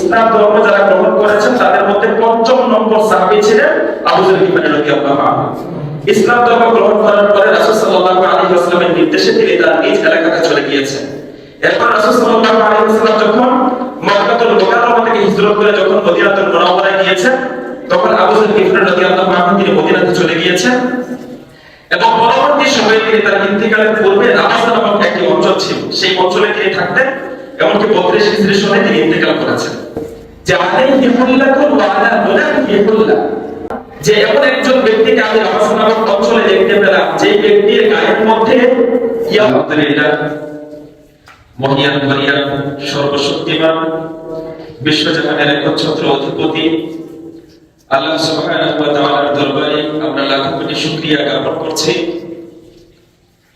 ইসলাম ধর্ম যারা গ্রহণ করেছেন তাদের মধ্যে পঞ্চম নম্বর সাহাবী ছিলেন আবু যর গিফারী রাদিয়াল্লাহু আনহু। ইসলাম ধর্ম গ্রহণ করার পরে রাসূল সাল্লাল্লাহু আলাইহি ওয়াসাল্লামের নির্দেশে তিনি তার নিজ এলাকাতে চলে গিয়েছেন। এরপর রাসূল সাল্লাল্লাহু আলাইহি ওয়াসাল্লাম যখন মক্কাতুল মুকাররমা থেকে হিজরত করে যখন মদিনাতুল মুনাওয়ারায় গিয়েছেন, তখন আবু যর গিফারী রাদিয়াল্লাহু আনহু তিনি মদিনাতে চলে গিয়েছেন এবং পরবর্তী সময়ে তিনি তার ইন্তিকালের পূর্বে রাবাসা নামক একটি অঞ্চল ছিল, সেই অঞ্চলে তিনি থাকতেন। এমনকি 32 হিজরি সনে তিনি ইন্তিকাল করেছেন। যে আলাইহি হুল্লাতুন ওয়া আলা মুনাফিহি হুল্লা, যে এমন একজন ব্যক্তিকে আমি রাবাসা নামক অঞ্চলে দেখতে পেলাম যে ব্যক্তির গায়ের মধ্যে আলহামদুলিল্লাহ মহিয়ান মরিয়ান সর্বশক্তিমান বিশ্বজাহানের একচ্ছত্র অধিপতি আল্লাহ সুবহানাহু ওয়া তাআলার দরবারে আমরা লাখো কোটি শুকরিয়া জ্ঞাপন করছি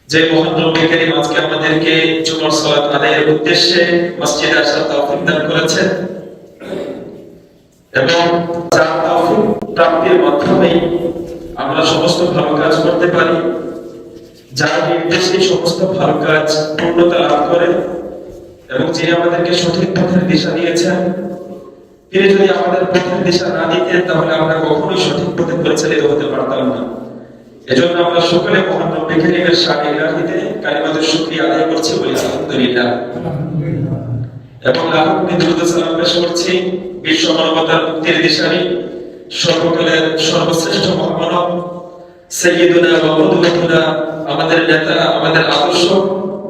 যে মহান রব্বুল কারীম আজকে আমাদেরকে জুমার সালাত আদায়ের উদ্দেশ্যে মসজিদে আসার তৌফিক দান করেছেন এবং যার তৌফিক প্রাপ্তির মাধ্যমে আমরা সমস্ত ভালো কাজ করতে পারি, যার নির্দেশে সমস্ত ভালো কাজ পূর্ণতা লাভ করে এবং যিনি আমাদেরকে সঠিক পথের দিশা দিয়েছেন, তিনি যদি আমাদের পথের দিশা না দিতেন তাহলে আমরা কখনোই সঠিক পথে পরিচালিত হতে পারতাম না। এজন্য আমরা সকলে মহান রব্বুল কারীমের শানে ইলাহিতে কালিমাতুশ শুকরিয়া আদায় করছি, বলি আলহামদুলিল্লাহ। এবং লাখো কোটি দুরূদ সালাম পেশ করছি বিশ্ব মানবতার মুক্তির দিশারি সর্বকালের সর্বশ্রেষ্ঠ মহামানব সাইয়্যিদুনা ওয়া কুদওয়াতুনা, আমাদের নেতা, আমাদের আদর্শ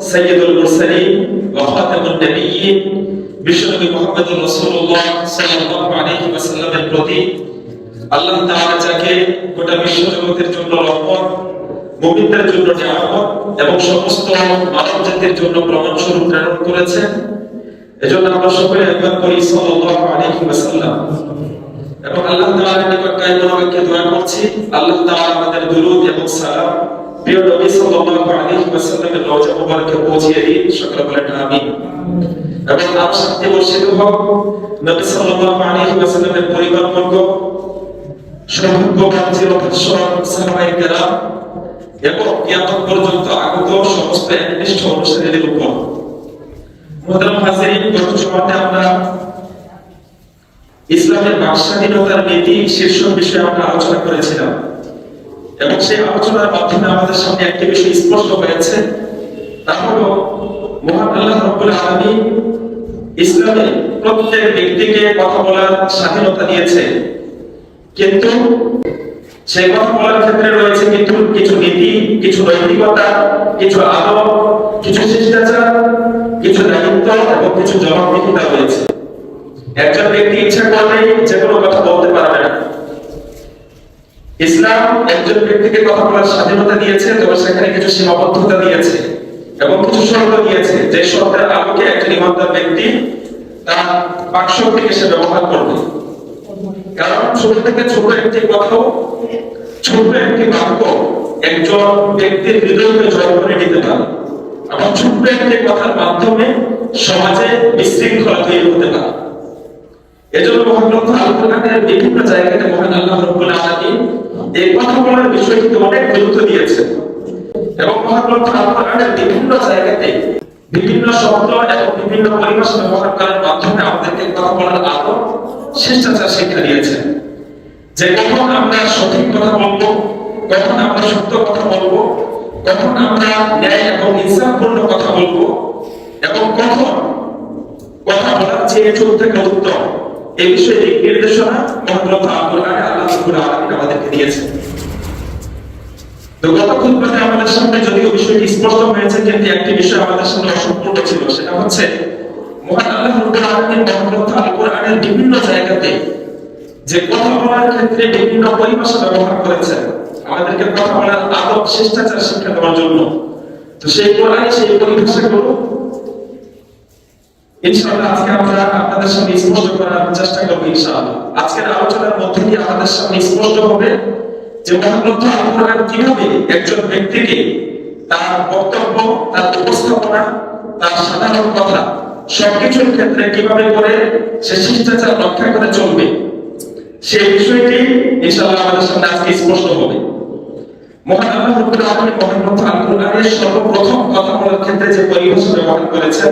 সাইয়্যিদুল মুরসালিন ওয়া খাতামুন নবিয়্যিন বিশ্বনবী মুহাম্মদুর রাসূলুল্লাহ সাল্লাল্লাহু আলাইহি ওয়াসাল্লামের প্রতি আল্লাহ তাআলা যাকে গোটা বিশ্ব জগতের জন্য রহমত, মুমিনদের জন্য নিয়ামত এবং সমস্ত মানব জাতির জন্য প্রমাণ স্বরূপ প্রেরণ করেছেন, এজন্য আমরা সকলে একবার করি সাল্লাল্লাহু আলাইহি ওয়াসাল্লাম। এবং আল্লাহ তাআলার নিকট কায়মনোবাক্যে দোয়া করছি আল্লাহ তাআলা আমাদের দুরূদ এবং সালাম প্রিয় নবী সাল্লাল্লাহু আলাইহি ওয়াসাল্লামের রওজা মুবারকে পৌঁছিয়ে দিন, সকলে বলেন আমিন। এবং তার সাথে বর্ষিত হোক নবী সাল্লাল্লাহু আলাইহি ওয়াসাল্লামের পরিবারবর্গ, সৌভাগ্যবান চিরধর্ষণ সাহাবায়ে কেরাম এবং কিয়ামত পর্যন্ত আগত সমস্ত একনিষ্ঠ অনুসারীদের উপর। মুহতারাম হাজিরিন, গত জুমাতে আমরা ইসলামের বাকস্বাধীনতার নীতি শীর্ষক বিষয়ে আমরা আলোচনা করেছিলাম এবং সেই আলোচনার মাধ্যমে আমাদের সামনে একটি বিষয় স্পষ্ট হয়েছে, তা হলো মহান আল্লাহ রাব্বুল আলামিন ইসলামে প্রত্যেক ব্যক্তিকে কথা বলার স্বাধীনতা দিয়েছে, কিন্তু সেই কথা বলার ক্ষেত্রে রয়েছে কিন্তু কিছু নীতি, কিছু নৈতিকতা, কিছু আদব, কিছু শিষ্টাচার, কিছু দায়িত্ব এবং কিছু জবাবদিহিতা রয়েছে। একজন ব্যক্তি ইচ্ছা করলেই যে কোনো কথা বলতে পারবে না। ইসলাম একজন ব্যক্তিকে কথা বলার স্বাধীনতা দিয়েছে, তবে সেখানে কিছু সীমাবদ্ধতা দিয়েছে এবং কিছু শর্ত দিয়েছে, যে শর্তের আলোকে একজন ইমানদার ব্যক্তি তার বাকশক্তিকে সে ব্যবহার করবে। কারণ ছোট থেকে ছোট একটি কথাও, ছোট একটি বাক্য একজন ব্যক্তির হৃদয়কে জয় করে নিতে পারে এবং ছোট একটি কথার মাধ্যমে সমাজে বিশৃঙ্খলা তৈরি হতে পারে। এজন্য মহান গ্রন্থ আল কোরআনের বিভিন্ন জায়গাতে মহান আল্লাহ রাব্বুল আলামিন এই কথা বলার বিষয়টিতে অনেক গুরুত্ব দিয়েছেন এবং মহান গ্রন্থ আল কোরআনের বিভিন্ন জায়গাতে বিভিন্ন শব্দ এবং বিভিন্ন পরিভাষা ব্যবহার করার মাধ্যমে আমাদেরকে কথা বলার আদব, শিষ্টাচার শিক্ষা দিয়েছেন। যে কখন আমরা সঠিক কথা বলবো, কখন আমরা সত্য কথা বলবো, কখন আমরা ন্যায় এবং ইনসাফপূর্ণ কথা বলবো এবং কখন কথা বলার চেয়ে চুপ থাকা উত্তম, এই বিষয়ে দিক নির্দেশনা মহান গ্রন্থ আল কোরআনে আল্লাহ রাব্বুল আলামিন আমাদেরকে দিয়েছেন। তো গত খুতবাতে আমাদের সামনে যদিও বিষয়টি স্পষ্ট হয়েছে, কিন্তু একটি বিষয় আমাদের সামনে অসম্পূর্ণ ছিল, সেটা হচ্ছে মহান আল্লাহ রাব্বুল আলামিন মহান গ্রন্থ আল কোরআনের বিভিন্ন জায়গাতে যে কথা বলার ক্ষেত্রে বিভিন্ন পরিভাষা ব্যবহার করেছেন আমাদেরকে কথা বলার আদব, শিষ্টাচার শিক্ষা দেওয়ার জন্য। তো সেই কোরআনে সেই পরিভাষাগুলো ইনশাআল্লাহ আজকে আমরা আপনাদের সামনে স্পষ্ট করার চেষ্টা করব। ইনশাআল্লাহ আজকের আলোচনার মধ্যে দিয়ে আমাদের সামনে স্পষ্ট হবে যে মহান গ্রন্থ আল কোরআন কিভাবে একজন ব্যক্তিকে তার বক্তব্য, তার উপস্থাপনা, তার সাধারণ কথা সবকিছুর ক্ষেত্রে কিভাবে করে সে শিষ্টাচার রক্ষা করে চলবে, সেই বিষয়টি ইনশাআল্লাহ আমাদের সামনে আজকে স্পষ্ট হবে। মহান আল্লাহ রাব্বুল আলামিন মহান গ্রন্থ আল কোরআনের সর্বপ্রথম কথা বলার ক্ষেত্রে যে পরিভাষা ব্যবহার করেছেন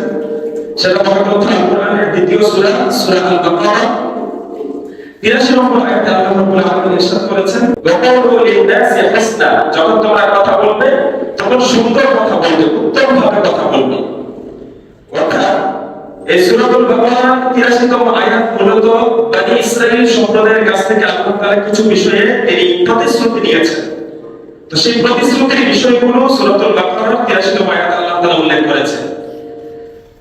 সেটা মহাগ্রন্থ আল কোরআনের দ্বিতীয় সূরা সূরা আল বাকারা 83 নম্বর আয়াতে আল্লাহ রাব্বুল আলামিন ইরশাদ করেছেন ওয়াকাউলু লিন-নাসি হুসনা, যখন তোমরা কথা বলবে তখন সুন্দর কথা বলবে, উত্তম ভাবে কথা বলবে। অর্থাৎ এই সূরাতুল বাকারা 83 তম আয়াত মূলত বনি ইসরাইল সম্প্রদায়ের কাছ থেকে আল্লাহ তাআলা কিছু বিষয়ে তিনি প্রতিশ্রুতি দিয়েছেন। তো সেই প্রতিশ্রুতির বিষয়গুলো সূরাতুল বাকারা 83 তম আয়াতে আল্লাহ তাআলা উল্লেখ করেছেন।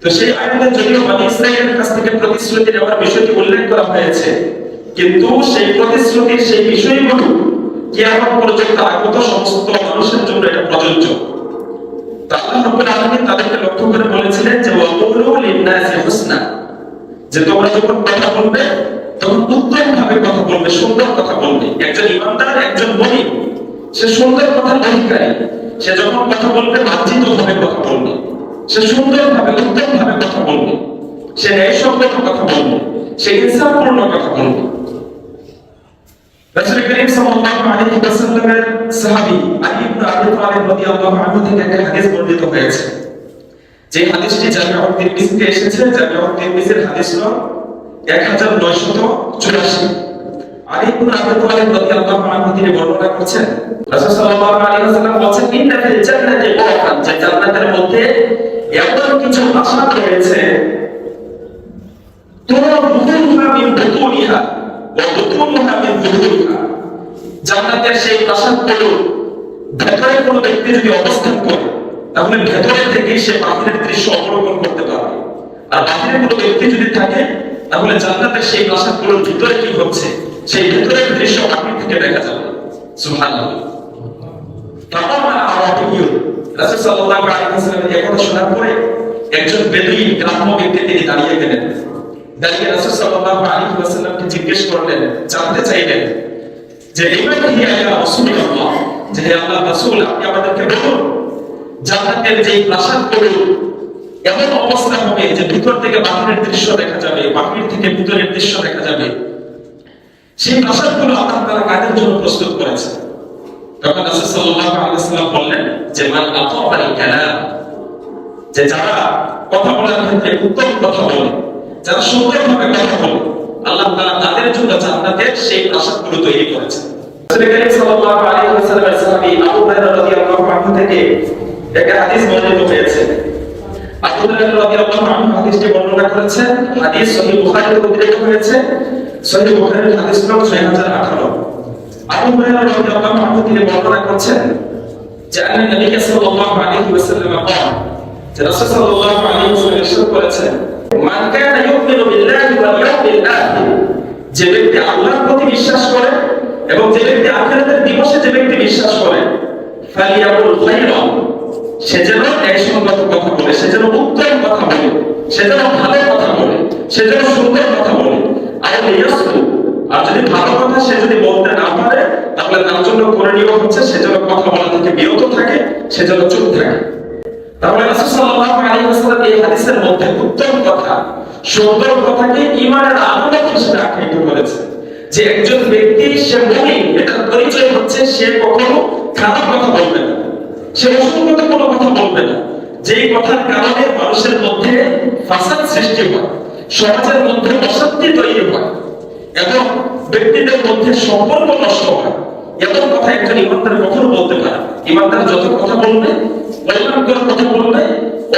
তো সেই আয়াতে যদিও বনি ইসরাইলের কাছ থেকে প্রতিশ্রুতি নেওয়ার বিষয়টি উল্লেখ করা হয়েছে, কিন্তু সেই প্রতিশ্রুতির সেই বিষয়গুলো কিয়ামত পর্যন্ত আগত সমস্ত মানুষের জন্য এটা প্রযোজ্য। আল্লাহ রাব্বুল আলামিন তাদেরকে লক্ষ্য করে বলেছিলেন যে ওয়াকুলু লিন-নাসি হুসনা, যে তোমরা যখন কথা বলবে তখন উত্তম ভাবে কথা বলবে, সুন্দর কথা বলবে। একজন ইমানদার, একজন মুমিন, সে সুন্দর কথার অধিকারী। সে যখন কথা বলবে মার্জিত ভাবে কথা বলবে, সে সুন্দর ভাবে, উত্তম ভাবে কথা বলবে, সে ন্যায়সঙ্গত কথা বলবে, সে ইনসাফপূর্ণ কথা বলবে। রাসূল করিম সাল্লাল্লাহু আলাইহি ওয়াসাল্লামের সাহাবী আলী ইবনে আবি তালিব রাদিয়াল্লাহু আনহু থেকে একটা হাদিস বর্ণিত হয়েছে, যে হাদিসটি জামিউত তিরমিজিতে এসেছে। জামিউত তিরমিজির হাদিস নং 1984। আলী ইবনে আবি তালিব রাদিয়াল্লাহু আনহু তিনি বর্ণনা করছেন, রাসূল সাল্লাল্লাহু আলাইহি ওয়াসাল্লাম বলেছেন ইন্না ফিল জান্নাতি বারাকাত, যে জান্নাতের মধ্যে এমন কিছু আশা রয়েছে তোমরা বুতুনহা মিন বুতুনিহা ওয়া বুতুনহা মিন বুতুনিহা, জান্নাতের সেই প্রাসাদগুলো ভেতরে কোনো ব্যক্তি যদি অবস্থান করে তাহলে ভেতরে থেকে সে বাহিরের দৃশ্য অবলোকন করতে পারবে, আর বাহিরে কোনো ব্যক্তি যদি থাকে তাহলে জান্নাতের সেই প্রাসাদগুলোর ভিতরে কি হচ্ছে সেই ভেতরের দৃশ্য বাহির থেকে দেখা যাবে। সুবহানাল্লাহ। তামামা আরাবিয়্যুন, রাসূল সাল্লাল্লাহু আলাইহি ওয়াসাল্লাম এই কথা শোনার পরে একজন বেদুইন গ্রাম্য ব্যক্তি তিনি দাঁড়িয়ে গেলেন। দাঁড়িয়ে রাসূল সাল্লাল্লাহু আলাইহি ওয়াসাল্লামকে জিজ্ঞেস করলেন, জানতে চাইলেন যে লিমান হিয়া ইয়া রাসূলুল্লাহ, যে হে আল্লাহর রাসূল আপনি আমাদেরকে বলুন জান্নাতের যে প্রাসাদগুলো এমন অবস্থা হবে যে ভিতর থেকে বাহিরের দৃশ্য দেখা যাবে, বাহির থেকে ভিতরের দৃশ্য দেখা যাবে, সেই প্রাসাদগুলো আল্লাহ তাআলা কাদের জন্য প্রস্তুত করেছেন? তখন রাসূল সাল্লাল্লাহু আলাইহি ওয়াসাল্লাম বললেন যে মান আতাবাল কালাম, যে যারা কথা বলার ক্ষেত্রে উত্তম কথা বলে, যারা সুন্দরভাবে কথা বলে, আল্লাহ তাআলা তাদের জন্য জান্নাতের সেই প্রাসাদগুলো তৈরি করেছেন। রাসূল করিম সাল্লাল্লাহু আলাইহি ওয়াসাল্লামের সাহাবী আবু হুরায়রা রাদিয়াল্লাহু আনহু থেকে একটা হাদিস বর্ণিত হয়েছে। আবু হুরায়রা রাদিয়াল্লাহু আনহু হাদিসটি বর্ণনা করেছেন, হাদিস সহিহ বুখারীতে উল্লেখ হয়েছে, সহিহ বুখারীর হাদিস নং 6018। আবু হুরায়রা রাদিয়াল্লাহু আনহু তিনি বর্ণনা করছেন যে আল্লাহ নবী সাল্লাল্লাহু আলাইহি ওয়াসাল্লাম বলেন, যে রাসূল সাল্লাল্লাহু আলাইহি ওয়াসাল্লাম ইরশাদ করেছেন মান কানা ইউমিনু বিল্লাহি ওয়াল ইয়াউমিল আখির, যে ব্যক্তি আল্লাহর প্রতি বিশ্বাস করে এবং যে ব্যক্তি আখিরাতের দিবসে যে ব্যক্তি বিশ্বাস করে, ফালিয়াকুল খায়রান, সে যেন ন্যায়সঙ্গত কথা বলে, সে যেন উত্তম কথা বলে, সে যেন ভালো কথা বলে, সে যেন সুন্দর কথা বলে। আর ইয়াসু, আর যদি ভালো কথা সে যদি বলতে না পারে তাহলে তার জন্য করণীয় হচ্ছে সে যেন কথা বলা থেকে বিরত থাকে, সে যেন চুপ থাকে। তাহলে রাসূল সাল্লাল্লাহু আলাইহি ওয়াসাল্লাম এই হাদিসের মধ্যে উত্তম কথা, সুন্দর কথাকে ঈমানের আলামত হিসেবে আখ্যায়িত করেছেন। যে একজন ব্যক্তি সে মুমিন, এটার পরিচয় হচ্ছে সে কখনো খারাপ কথা বলবে না, সে অসঙ্গত কোনো কথা বলবে না, যেই কথার কারণে মানুষের মধ্যে ফাসাদ সৃষ্টি হয়, সমাজের মধ্যে অশান্তি তৈরি হয় এবং ব্যক্তিদের মধ্যে সম্পর্ক নষ্ট হয়, এমন কথা একজন ইমানদার কখনো বলতে পারে। ইমানদার যত কথা বলবে, কল্যাণ করে কথা বলবে,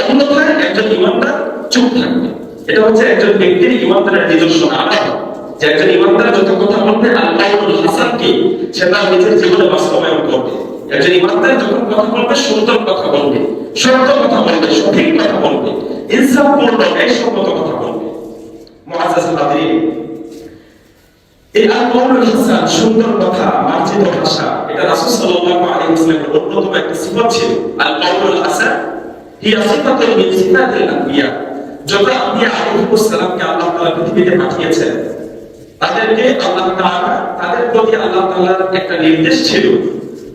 অন্যথায় একজন ইমানদার চুপ থাকবে। এটা হচ্ছে একজন ব্যক্তির ইমানদারের নিজস্ব আলাদা, যে একজন ইমানদার যত কথা বলবে আল্লাহুল হাসানকে সে তার নিজের জীবনে বাস্তবায়ন করবে। একজন ইমানদার যখন কথা বলবে সুন্দর কথা বলবে, সত্য কথা বলবে, সঠিক কথা বলবে, ইনসাফপূর্ণ ন্যায়সঙ্গত কথা বলবে। মুআজ্জাজ হাজিরিন, এই আল-কাউলুল হাসান, সুন্দর কথা, মার্জিত ভাষা, এটা রাসূল সাল্লাল্লাহু আলাইহি ওয়াসাল্লামের অন্যতম একটা সিফাত ছিল। আল-কাউলুল হাসান হিয়া সিফাতুন মিন সিফাতিল আম্বিয়া, যত আম্বিয়া আলাইহিস সালামকে আল্লাহ তাআলা পৃথিবীতে পাঠিয়েছেন তাদেরকে আল্লাহ তাআলা, তাদের প্রতি আল্লাহ তাআলার একটা নির্দেশ ছিল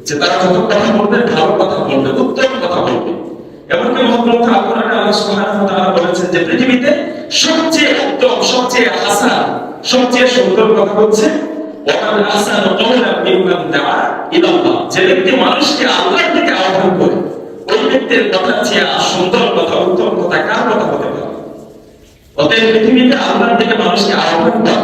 যে তারা যত কথা বলবে ভালো কথা বলবে, উত্তম কথা বলবে। এমনকি মহাগ্রন্থ আল কোরআনে আল্লাহ সুবহানাহু ওয়া তাআলা বলেছেন যে পৃথিবীতে সবচেয়ে উত্তম, সবচেয়ে হাসান, সবচেয়ে সুন্দর কথা হচ্ছে ওয়ামান আহসানু কাওলান মিম্মান দাআ ইলাল্লাহ, যে ব্যক্তি মানুষকে আল্লাহর দিকে আহ্বান করে ওই ব্যক্তির কথা চেয়ে সুন্দর কথা, উত্তম কথা কার কথা হতে পারে? অতএব পৃথিবীতে আল্লাহর দিকে মানুষকে আহ্বান করা,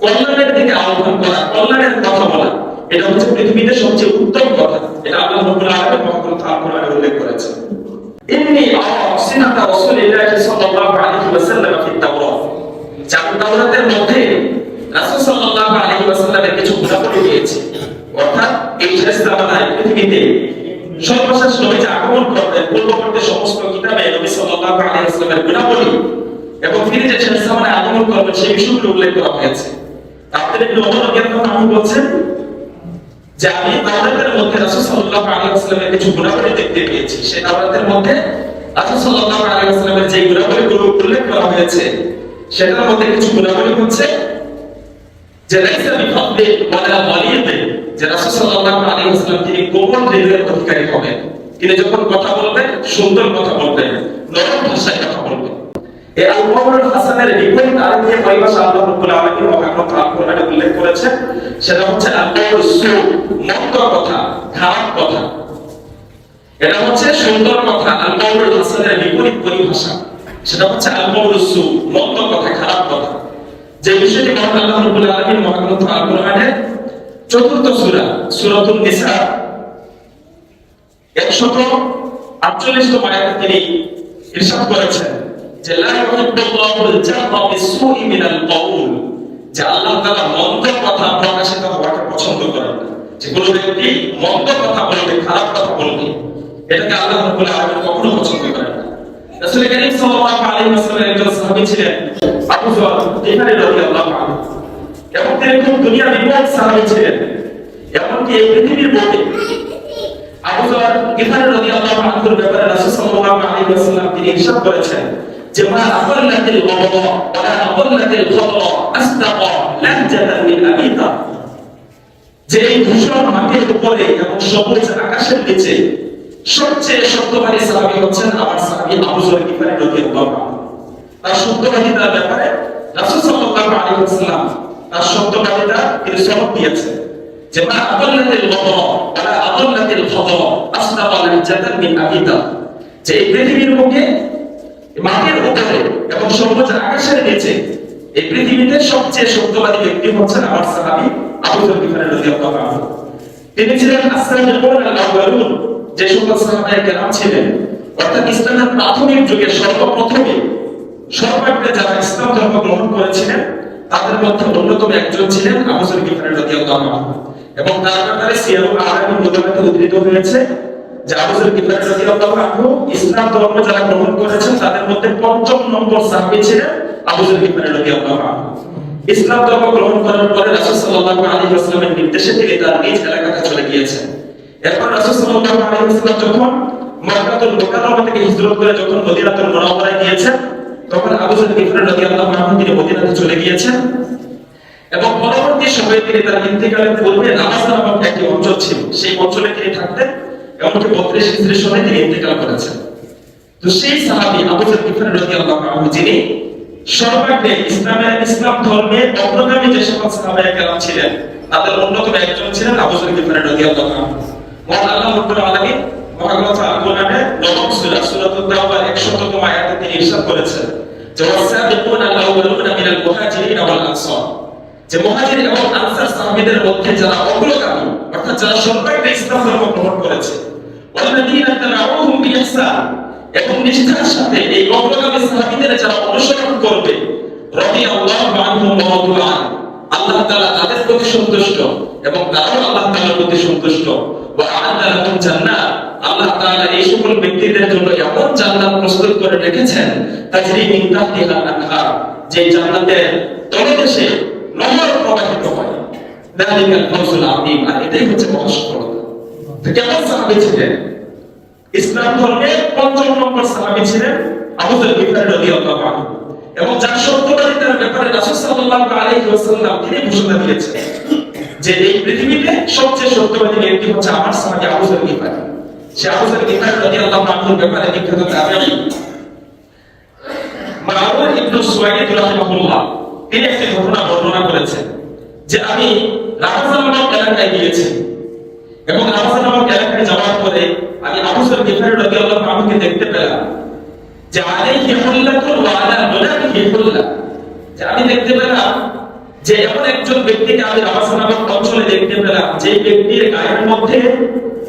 কল্যাণের দিকে আহ্বান করা, কল্যাণের কথা বলা, এটা হচ্ছে পৃথিবীতে সবচেয়ে উত্তম কথা। এটা আল্লাহ রাব্বুল আলামিন মহাগ্রন্থ আল কোরআনে উল্লেখ করেছেন। ইন্নী আরা সিনাতা রাসূলিল্লাহি সাল্লাল্লাহু আলাইহি ওয়াসাল্লাম ফি তাওরাত। তাওরাতের মধ্যে রাসূল সাল্লাল্লাহু আলাইহি ওয়াসাল্লামের কিছু গুণাবলী রয়েছে। অর্থাৎ এই শেষ জামানায় পৃথিবীতে সর্বশেষ নবী যে আগমন করবেন, পূর্ববর্তী সমস্ত কিতাবে নবী সাল্লাল্লাহু আলাইহি ওয়াসাল্লামের গুণাবলী এবং তিনি যে শেষ জামানায় আগমন করবেন সেই বিষয়গুলো উল্লেখ করা হয়েছে। তাদের ইবনে ওমর রাদিয়াল্লাহু আনহু বলছেন যে আমি তাওরাতের মধ্যে রাসূল সাল্লাল্লাহু আলাইহি ওয়াসাল্লামের কিছু গুণাবলী দেখতে পেয়েছি। সেই তাওরাতের মধ্যে রাসূল সাল্লাল্লাহু আলাইহি ওয়াসাল্লামের যে গুণাবলীগুলো উল্লেখ করা হয়েছে সেটার মধ্যে কিছু গুণাবলী হচ্ছে যে লাইসা বিফাদলি ওয়ালা ওয়ালিদ, যে রাসূল সাল্লাল্লাহু আলাইহি ওয়াসাল্লাম তিনি কোমল হৃদয়ের অধিকারী হবেন। তিনি যখন কথা বলবেন সুন্দর কথা বলবেন, নরম ভাষায় কথা বলবেন। এই আল কওলুল হাসানের বিপরীত আরেকটি পরিভাষা আল্লাহ রাব্বুল আলামিন মহাগ্রন্থ আল কোরআনে উল্লেখ করেছেন, সেটা হচ্ছে আল কওলুস সু, মন্দ কথা, খারাপ কথা। এটা হচ্ছে সুন্দর কথা। আল কওলুল হাসানের বিপরীত পরিভাষা সেটা হচ্ছে আল কওলুস সু, মন্দ কথা, খারাপ কথা। যে বিষয়টি মহান আল্লাহ রাব্বুল আলামিন মহাগ্রন্থ আল কোরআনের চতুর্থ সূরা সূরাতুন নিসা 148তম আয়াতে তিনি ইরশাদ করেছেন যে লা ইউহিব্বুল্লাহুল জাহরা বিসসুই মিনাল কওল, যে আল্লাহ তাআলা মন্দ কথা প্রকাশিত হওয়াকে পছন্দ করেন না। যে কোনো ব্যক্তি মন্দ কথা বলবে, খারাপ কথা বলবে, এটাকে আল্লাহ রাব্বুল আলামিন কখনো পছন্দ করেন না। রাসূল কারীম সাল্লাল্লাহু আলাইহি ওয়াসাল্লামের একজন সাহাবী ছিলেন আবু যর গিফারী রাদিয়াল্লাহু আনহু, এবং তিনি খুব দুনিয়া বিমুখ সাহাবী ছিলেন। এমনকি এই পৃথিবীর মধ্যে আবু যর গিফারী রাদিয়াল্লাহু আনহুর ব্যাপারে রাসূল সাল্লাল্লাহু আলাইহি ওয়াসাল্লাম তিনি ইরশাদ করেছেন যে মা আকাল্লাতিল গাদা ওয়া আকাল্লাতিল খাদরা আসতাqa লাহজাতান মিন আবিতা, যে এই ধূসর মাটির উপরে এবং সবুজ আকাশের নিচে সবচেয়ে সত্যবাদী সাহাবী হচ্ছেন আমার সাহাবী আবু যর গিফারী রাদিয়াল্লাহু আনহু। তার সত্যবাদিতার ব্যাপারে রাসূল সাল্লাল্লাহু আলাইহি ওয়াসাল্লাম তার সত্যবাদিতা তিনি সনদ দিয়েছেন যে মা আকাল্লাতিল গাদা ওয়া আকাল্লাতিল খাদরা আসতাqa লাহজাতান মিন আবিতা, যে এই পৃথিবীর বুকে মাটির উপরে এবং সবুজ আকাশের নিচে এই পৃথিবীতে সবচেয়ে সত্যবাদী ব্যক্তি হচ্ছেন আমার সাহাবী আবু যর গিফারী রাদিয়াল্লাহু আনহু। তিনি ছিলেন আস-সাবিকুন আল-আউয়ালুন, যে সকল সাহাবায়ে কেরাম ছিলেন, অর্থাৎ ইসলামের প্রাথমিক যুগে সর্বপ্রথমে সর্বাগ্রে যারা ইসলাম ধর্ম গ্রহণ করেছিলেন তাদের মধ্যে অন্যতম একজন ছিলেন আবু যর গিফারী রাদিয়াল্লাহু আনহু। এবং তার ব্যাপারে সিয়ারুল আ'লামিন নুবুওয়াতে উদ্ধৃত হয়েছে যে আবু যর গিফারী রাদিয়াল্লাহু আনহু ইসলাম ধর্ম যারা গ্রহণ করেছেন তাদের মধ্যে পঞ্চম নম্বর সাহাবী ছিলেন আবু যর গিফারী রাদিয়াল্লাহু আনহু। ইসলাম ধর্ম গ্রহণ করার পরে রাসূল সাল্লাল্লাহু আলাইহি ওয়াসাল্লামের নির্দেশে তিনি তার নিজ এলাকাতে চলে গিয়েছেন। এরপর রাসূল সাল্লাল্লাহু আলাইহি ওয়াসাল্লাম যখন মক্কাতুল মুকাররমা থেকে হিজরত করে যখন মদিনাতুল মুনাওয়ারায় গিয়েছেন, তখন আবু যর গিফারী রাদিয়াল্লাহু আনহু তিনি মদিনাতে চলে গিয়েছেন। এবং পরবর্তী সময়ে তিনি তার ইন্তেকালের পূর্বে নামাজ নামক একটি অঞ্চল ছিল, সেই অঞ্চলে তিনি থাকতেন। এমনকি 32 হিজরি সনে তিনি ইন্তেকাল করেছেন। তো সেই সাহাবী আবু যর গিফারী রাদিয়াল্লাহু আনহু যিনি সর্বাগ্রে ইসলাম ধর্মে অগ্রগামী যে সকল সাহাবায়ে কেরাম ছিলেন তাদের অন্যতম একজন ছিলেন আবু যর গিফারী রাদিয়াল্লাহু আনহু। মহান আল্লাহ রাব্বুল আলামিন মহাগ্রন্থ আল কোরআনে নবম সূরা সূরাতুত তাওবার 100তম আয়াতে তিনি ইরশাদ করেছেন যে ওয়াসাবিকুনা আল-আউয়ালুনা মিনাল মুহাজিরিন ওয়াল আনসার, যে মুহাজির এবং আনসার সাহাবীদের মধ্যে যারা অগ্রগামী অর্থাৎ যারা সর্বাগ্রে ইসলাম ধর্ম গ্রহণ করেছে, ওয়াল্লাযীনা তাবাউহুম বিইহসান, এবং নিষ্ঠার সাথে এই অগ্রগামী সাহাবীদের যারা অনুসরণ করবে, রাদিয়াল্লাহু আনহুম ওয়া রাদু আন, আল্লাহ তাআলা তাদের প্রতি সন্তুষ্ট এবং তারাও আল্লাহ তাআলার প্রতি সন্তুষ্ট। ওয়া আ'আদ্দা লাহুম জান্নাত, আল্লাহ তাআলা এই সকল ব্যক্তিদের জন্য এমন জান্নাত প্রস্তুত করে রেখেছেন তাজরি মিন তাহতিহাল আনহার, যে জান্নাতের তলদেশে নহর প্রবাহিত হয়। যালিকাল ফাওজুল আযীম, আর এটাই হচ্ছে মহাসফলতা। তো কেমন সাহাবী ছিলেন? ইসলাম ধর্মে পঞ্চম নম্বর সাহাবী ছিলেন আবু যর গিফারী রাদিয়াল্লাহু আনহু, এবং যার সত্যবাদিতার ব্যাপারে রাসূল সাল্লাল্লাহু আলাইহি ওয়াসাল্লাম তিনি ঘোষণা দিয়েছেন যে এই পৃথিবীতে সবচেয়ে সত্যবাদী ব্যক্তি হচ্ছে আমার সাহাবী আবু যর গিফারী। সে আবু যর গিফারী রাদিয়াল্লাহু আনহুর ব্যাপারে বিখ্যাত তাবেঈ মারওয়ান ইবনে সুওয়াইদ রাহিমাহুল্লাহ তিনি একটি ঘটনা বর্ণনা করেছেন যে আমি রামাজান নামক এলাকায় গিয়েছি, এবং রামাজান নামক এলাকায় যাওয়ার পরে আমি আবু যর গিফারী রাদিয়াল্লাহু আনহুকে দেখতে পেলাম যে আলাইহি হুল্লাতুন ওয়া আলা মুনাফিহি হুল্লা, যে আমি দেখতে পেলাম যে এমন একজন ব্যক্তিকে আমি রামাসানাবাদ অঞ্চলে দেখতে পেলাম যে ব্যক্তির গায়ের মধ্যে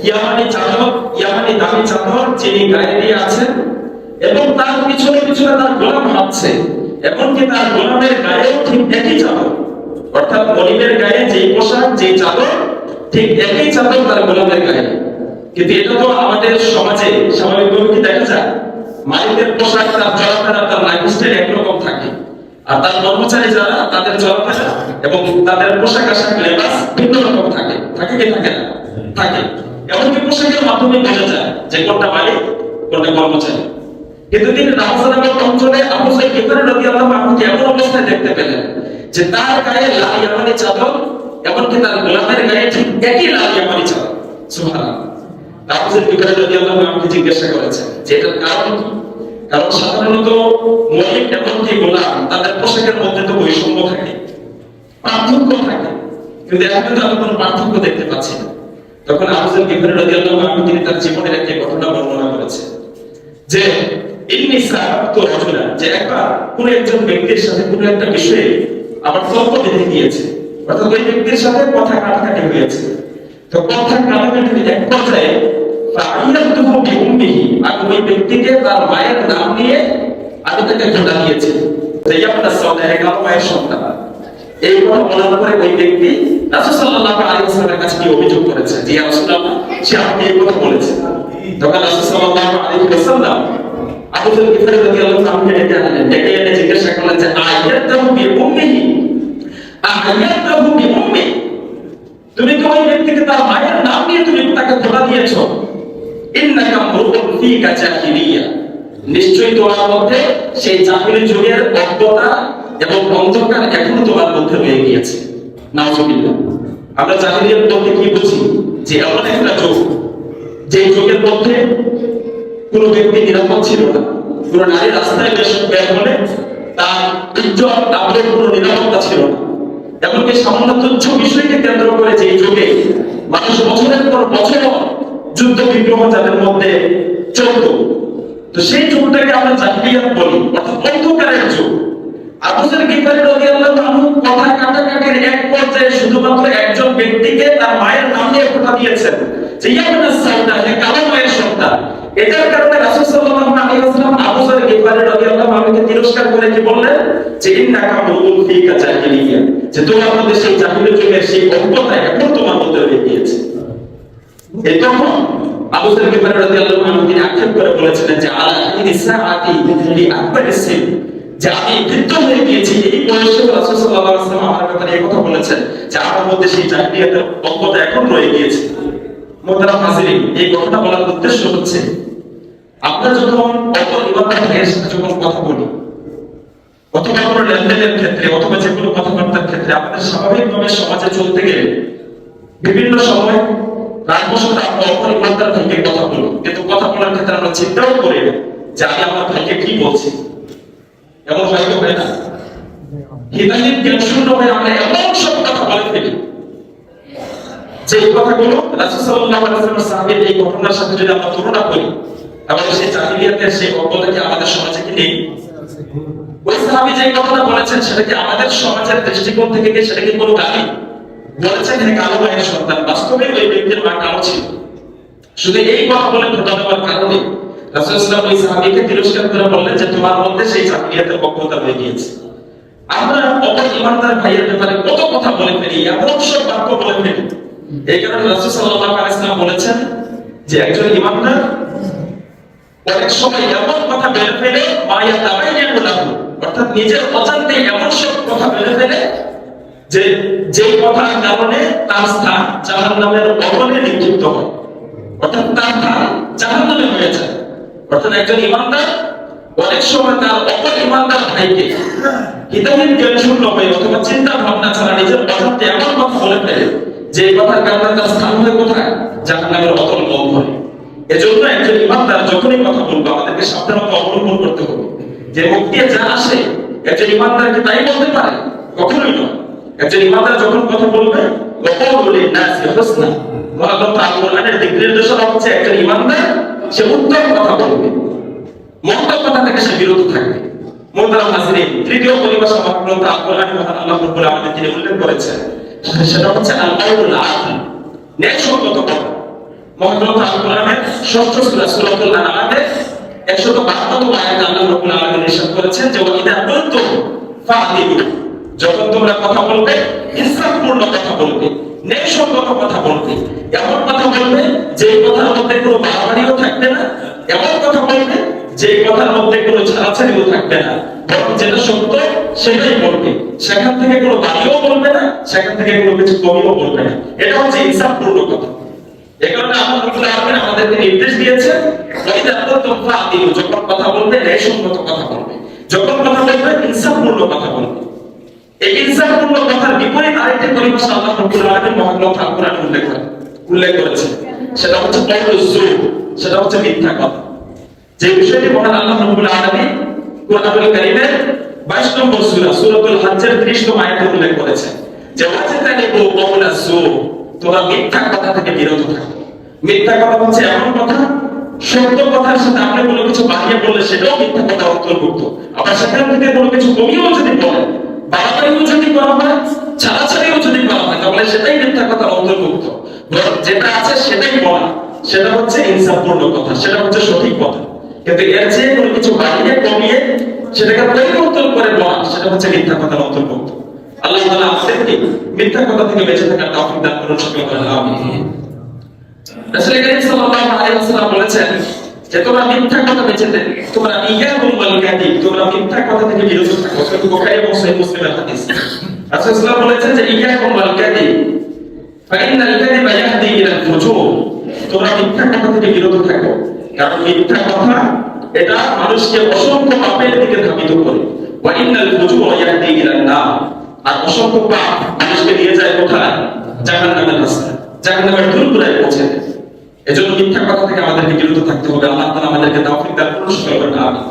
ইয়ামানি চাদর, ইয়ামানি দামি চাদর যিনি গায়ে দিয়ে আছেন এবং তার পিছনে পিছনে তার গোলাম হাঁটছে, এমনকি তার গোলামের গায়েও ঠিক একই চাদর, অর্থাৎ গরিবের গায়ে যেই পোশাক যেই চাদর ঠিক একই চাদর তার গোলামের গায়ে। কিন্তু এটা তো আমাদের সমাজে স্বাভাবিকভাবে কি দেখা যায়, মালিকের পোশাক তার চলাফেরা তার লাইফস্টাইল একরকম থাকে, আর তার কর্মচারী যারা তাদের চলাফেরা এবং তাদের পোশাক আশাক লেবাস ভিন্ন রকম থাকে, থাকে কি থাকে না থাকে। এমনকি পোশাকের মাধ্যমে বোঝা যায় যে কোনটা মালিক কোনটা কর্মচারী। কিন্তু তিনি রামাসানাবাদ অঞ্চলে আবু সাঈদ গিফারী রাদিয়াল্লাহু আনহুকে এমন অবস্থায় দেখতে পেলেন যে তার গায়ে লাল ইয়ামানি চাদর, এমনকি তার গোলামের গায়ে ঠিক একই লাল ইয়ামানি চাদর। সুবহানাল্লাহ। আবু সাঈদ গিফারী রাদিয়াল্লাহু আনহু জিজ্ঞাসা করেছেন যে এটার কারণ কি? কারণ সাধারণত মালিক এমনকি গোলাম তাদের পোশাকের মধ্যে তো বৈষম্য থাকে, পার্থক্য থাকে, কিন্তু এখন কিন্তু আমরা কোনো পার্থক্য দেখতে পাচ্ছি না। তখন আবু সাঈদ গিফারী রাদিয়াল্লাহু আনহু তিনি তার জীবনের একটি ঘটনা বর্ণনা করেছেন যে ইন্নী সারাতু রাজুলা, যে একবার কোন একজন ব্যক্তির সাথে কোন একটা বিষয়ে আমার তর্ক বেঁধে গিয়েছে, অর্থাৎ ওই ব্যক্তির সাথে কথা কাটাকাটি হয়েছে। তো কথা কাটাকাটি এক পর্যায়ে ফাইয়াতুহু বিউম্মিহি, আমি ওই ব্যক্তিকে তার মায়ের নাম নিয়ে আমি তাকে খোঁটা দিয়েছি যে আপনার সন্তান কারো মায়ের সন্তান। এই কথা বলার পরে ওই ব্যক্তি রাসূল সাল্লাল্লাহু আলাইহি ওয়াসাল্লামের কাছে গিয়ে অভিযোগ করেছে যে ইয়া রাসূলুল্লাহ, সে আমাকে এই কথা বলেছে। তখন রাসূল সাল্লাল্লাহু আলাইহি ওয়াসাল্লাম আবু সাঈদ গিফারী রাদিয়াল্লাহু আনহু ডেকে আনলেন, ডেকে এনে জিজ্ঞাসা করলেন যে আয়াতাহু বিউম্মিহি, আয়াতাহু বিউম্মি, তুমি তো ওই ব্যক্তিকে তার মায়ের নাম নিয়ে তুমি তাকে খোঁটা দিয়েছো। ইন্নাকা মুরুন ফিকা জাহিলিয়া, নিশ্চয়ই তোমার মধ্যে সেই জাহিলি যুগের অজ্ঞতা এবং অন্ধকার এখনো তোমার মধ্যে রয়ে গিয়েছে। নাউজুবিল্লাহ। আমরা জাহিলিয়াত বলতে কি বুঝি? যে এমন একটা যুগ, যে যুগের মধ্যে কোন ব্যক্তি নিরাপদ ছিল না, কোন নারী রাস্তায় বের হলে তার ইজ্জত আবরুর কোন নিরাপত্তা ছিল না। এমনকি সামান্য তুচ্ছ বিষয়কে কেন্দ্র করে যে যুগে মানুষ বছরের পর বছর যুদ্ধ বিগ্রহ যাদের মধ্যে চলত, তো সেই যুগটাকে আমরা জাহিলিয়াত বলি, অর্থাৎ অন্ধকারের যুগ। আবু সাঈদ গিফারী রাদিয়াল্লাহু আনহু কথা কাটাকাটির এক পর্যায়ে শুধুমাত্র একজন ব্যক্তিকে তার মায়ের নাম নিয়ে খোঁটা দিয়েছেন যে ইয়া ইবনাস সাউদা, হে কালো মায়ের সন্তান। এটার কারণে রাসূল সাল্লাল্লাহু আলাইহি ওয়াসাল্লাম আবু সাঈদ গিফারী রাদিয়াল্লাহু আনহুকে তিরস্কার করে কি বললেন যে ইন্নাকা মুরুন ফিকা জাহিলিয়া, যে তোমার মধ্যে সেই জাহিলি যুগের সেই অজ্ঞতা এখন তোমার মধ্যে রয়ে গিয়েছে। এই তখন আবু সাঈদ গিফারী রাদিয়াল্লাহু আনহু তিনি আক্ষেপ করে বলেছিলেন যে আলা হাদিস সাআতি বিল আকবারিস সিন, যে আমি বৃদ্ধ হয়ে গিয়েছি এই বয়সে রাসূল সাল্লাল্লাহু আলাইহি ওয়াসাল্লাম আমার ব্যাপারে এই কথা বলেছেন যে আমার মধ্যে সেই জাহিলিয়াতের অজ্ঞতা এখন রয়ে গিয়েছে। মুহতারাম হাজিরিন, এই কথাটা বলার উদ্দেশ্য হচ্ছে আমরা যখন অপর ইমানদার ভাইয়ের সাথে যখন কথা বলি, অথবা কোনো লেনদেনের ক্ষেত্রে, অথবা যে কোনো কথাবার্তার ক্ষেত্রে, আমাদের স্বাভাবিকভাবে সমাজে চলতে গেলে বিভিন্ন সময় রাগবশত আমরা অপর ইমানদার ভাইকে কথা বলি, কিন্তু কথা বলার ক্ষেত্রে আমরা চিন্তাও করি না যে আমি আমার ভাইকে কি বলছি। এমন হয়তো হয় না, হিতাহিত জ্ঞান শূন্য হয়ে আমরা এমন সব কথা বলে ফেলি যে কথাগুলো রাসূল সাল্লাল্লাহু আলাইহি ওয়াসাল্লামের সাহাবীর এই ঘটনার সাথে যদি আমরা তুলনা করি, তাহলে সেই জাহিলিয়াতের সেই অজ্ঞতা কি আমাদের সমাজে কি নেই? ওই সাহাবী যে কথাটা বলেছেন সেটা কি আমাদের সমাজের দৃষ্টিকোণ থেকে কি সেটা কি কোনো গালি? বলেছেন হে কালো মায়ের সন্তান, বাস্তবে ওই ব্যক্তির মা কালো ছিল। শুধু এই কথা বলে খোঁটা দেওয়ার কারণে রাসূল সাল্লাল্লাহু আলাইহি ওয়াসাল্লাম ওই সাহাবীকে তিরস্কার করে বললেন যে তোমার মধ্যে সেই জাহিলিয়াতের অজ্ঞতা হয়ে গিয়েছে। আমরা অপর ইমানদার ভাইয়ের ব্যাপারে কত কথা বলে ফেলি, এমন সব বাক্য বলে ফেলি। এই কারণে রাসূল সাল্লাল্লাহু আলাইহি ওয়াসাল্লাম বলেছেন যে একজন ইমানদার অনেক সময় এমন কথা বের ফেলে মায়া তাবাইয়ানু লাহু, অর্থাৎ নিজের অজান্তে এমন সব কথা বের ফেলে যে যেই কথার কারণে তার স্থান জাহান্নামের অগলে নিক্ষিপ্ত হয়, অর্থাৎ তার স্থান জাহান্নামে হয়ে যায়। অর্থাৎ একজন ইমানদার অনেক সময় তার অপর ইমানদার ভাইকে হিতাহিত জ্ঞান শূন্য হয়ে অথবা চিন্তা ভাবনা ছাড়া নিজের অজান্তে এমন কথা বলে ফেলে যে কথার কারণে তার স্থান হয় কোথায়? জাহান্নামের অতল গহ্বরে। এজন্য একজন ইমানদার যখনই কথা বলবে আমাদেরকে সাবধানতা অবলম্বন করতে হবে যে মুখ দিয়ে যা আসে একজন ইমানদার কি তাই বলতে পারে? কখনোই নয়। একজন ইমানদার যখন কথা বলবে ওয়াকুলু লিন-নাসি হুসনা, মহাগ্রন্থ আল কোরআনের দিক নির্দেশনা হচ্ছে একজন ইমানদার সে উত্তম কথা বলবে। মন্দ কথা থেকে সে বিরত থাকবে। মোহতারাম হাজিরিন, তৃতীয় পরিভাষা মহাগ্রন্থ আল কোরআনে মহান আল্লাহ রাব্বুল আলামিন তিনি উল্লেখ করেছেন, সেটা হচ্ছে আল কাউলুল আদল, ন্যায়সঙ্গত কথা। মহাগ্রন্থ আল কোরআনের 6ঠ সূরা সূরাতুল আনআমের 152 আয়াতে আল্লাহ রাব্বুল আলামিন ইরশাদ করেছেন যে ওয়াইদা কুনতুম ফাআদিলু, যখন তোমরা কথা বলবে ইনসাফপূর্ণ কথা বলবে, ন্যায়সঙ্গত কথা বলবে, এমন কথা বলবে যে কথার মধ্যে কোনো বাড়াবাড়িও থাকবে না, এমন কথা বলবে যে কথার মধ্যে কোনো ছাড়াছাড়িও থাকবে না, বরং যেটা সত্য সেটাই বলবে, সেখান থেকে কোনো বাড়িও বলবে না, সেখান থেকে কোনো কিছু কমিও বলবে না। এটা হচ্ছে ইনসাফপূর্ণ কথা। এই কারণে আল্লাহ রাব্বুল আলামিন আমাদেরকে নির্দেশ দিয়েছেন ওয়াইদা কুনতুম ফাআদিলু, যখন কথা বলবে ন্যায়সঙ্গত কথা বলবে, যখন কথা বলবে ইনসাফপূর্ণ কথা বলবে। এই ইনসাফপূর্ণ কথার বিপরীত আরেকটি পরিভাষা আল্লাহ রাব্বুল আলামিন মহাগ্রন্থ আল কোরআনে উল্লেখ করেছেন, সেটা হচ্ছে কাউলুজ জুর, সেটা হচ্ছে মিথ্যা কথা। যে বিষয়টি মহান আল্লাহ রাব্বুল আলামিন কোরআনুল কারীমের 22 নম্বর সূরা সূরাতুল হজ্জের 30 নম্বর আয়াতে উল্লেখ করেছেন যে ওয়াজতানিবু কাউলাজ জুর, তোমরা মিথ্যা কথা থেকে বিরত থাকো। মিথ্যা কথা হচ্ছে এমন কথা, সত্য কথার সাথে আপনি কোনো কিছু বাড়িয়ে বললে সেটাও মিথ্যা কথা অন্তর্ভুক্ত, আবার সেখান থেকে কোনো কিছু কমিয়েও যদি বলেন, বাড়াবাড়িও যদি করা হয়, ছাড়াছাড়িও যদি করা হয়, তাহলে সেটাই মিথ্যা কথার অন্তর্ভুক্ত। যেটা আছে সেটাই বলা, সেটা হচ্ছে ইনসাফপূর্ণ কথা, সেটা হচ্ছে সঠিক কথা। কিন্তু এর চেয়ে কোনো কিছু বাড়িয়ে কমিয়ে সেটাকে পরিবর্তন করে বলা, সেটা হচ্ছে মিথ্যা কথার অন্তর্ভুক্ত। আল্লাহ তাআলা আমাদেরকে মিথ্যা কথা থেকে বেঁচে থাকার তৌফিক দান করুন, সকলে বলেন আমিন। রাসূল কারীম সাল্লাল্লাহু আলাইহি ওয়াসাল্লাম বলেছেন যে তোমরা মিথ্যা কথা বেঁচে থাকো, তোমরা ইয়াকুম ওয়াল কাযিব, তোমরা মিথ্যা কথা থেকে বিরত থাকো। সহিহ বুখারী এবং সহিহ মুসলিমের হাদিস। রাসূল সাল্লাল্লাহু আলাইহি ওয়াসাল্লাম বলেছেন যে ইয়াকুম ওয়াল কাযিব ফাইনাল কাযিবা ইয়াহদি ইলাল ফুজুর, তোমরা মিথ্যা কথা থেকে বিরত থাকো, কারণ মিথ্যা কথা এটা মানুষকে অসংখ্য পাপের দিকে ধাবিত করে। ওয়া ইন্নাল ফুজুর ইয়াহদি ইলান নার, আর অসংখ্য পাপ মানুষকে নিয়ে যায় কোথায়? জাহান্নামের রাস্তায়, জাহান্নামের দূরদূরায় পৌঁছে দেয়। এজন্য মিথ্যা কথা থেকে আমাদেরকে বিরত থাকতে হবে। আল্লাহ তাআলা আমাদেরকে তৌফিক দান করুন, সকলে বলেন আমিন।